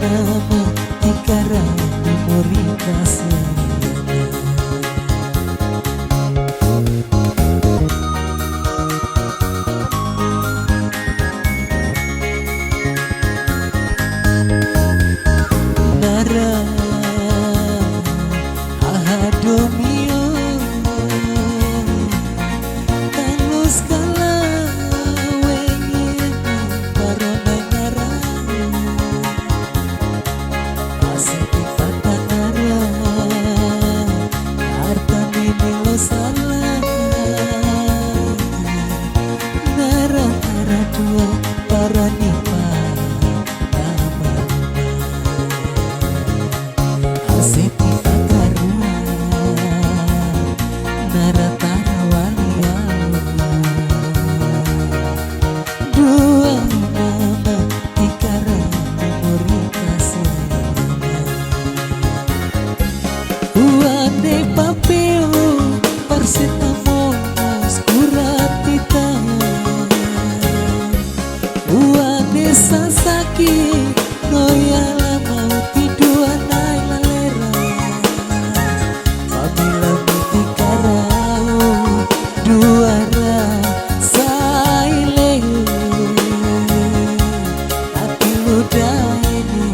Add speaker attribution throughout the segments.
Speaker 1: nama tikara memori kasih. Nara ahadomio tanus kala wengi barona nara masih tifata nara harta ini lo salah nara nara dua para nipa Seti Fakarua Naratara Walia dua nama tikara memori kasih. Uande papeo parsetamo skuratita uande sasaki noyala mau tiduan duara saile hati muda ini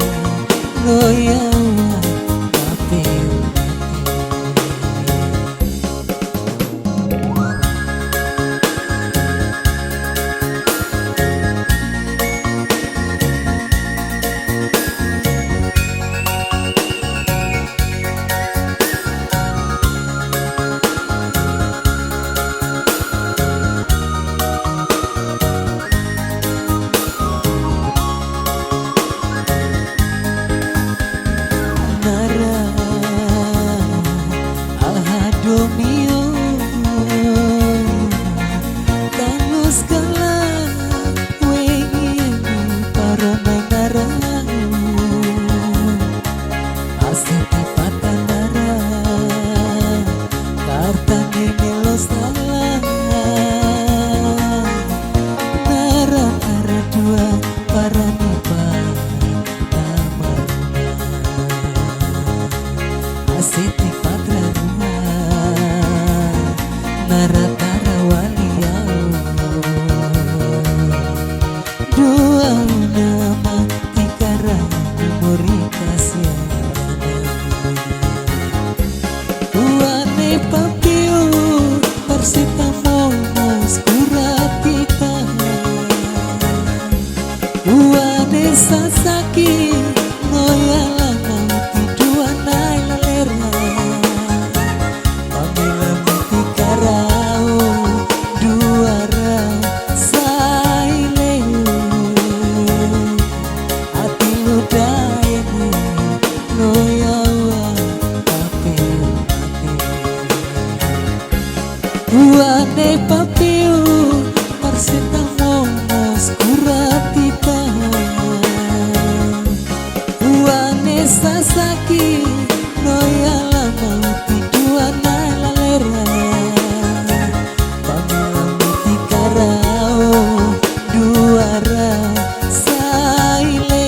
Speaker 1: loyawa papel Domio tanus kala wengi para negara aseti patandara kartane melo salah nara nara dua para nipa nama aseti patandara Naratara Walia dua nama tikara memori kasih. Uane papio parsetamo skuratita uane sasaki noyala mau tiduan lalera duara saile hati muda ini loyawa papel uane papio parsetamo skuratita uane sasaki noyala mau tiduan lalera duara saile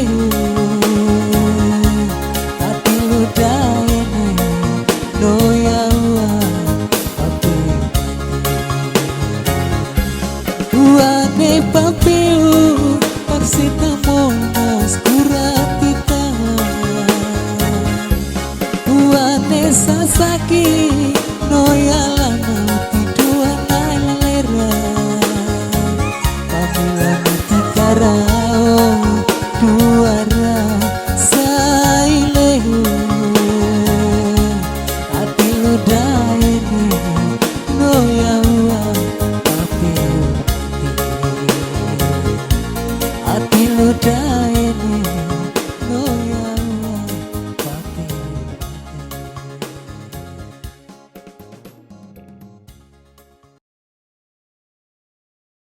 Speaker 1: hati muda ini loyawa papel uane papel parsetamo skuratita uane sasaki noyala mau tiduan lalera Tikara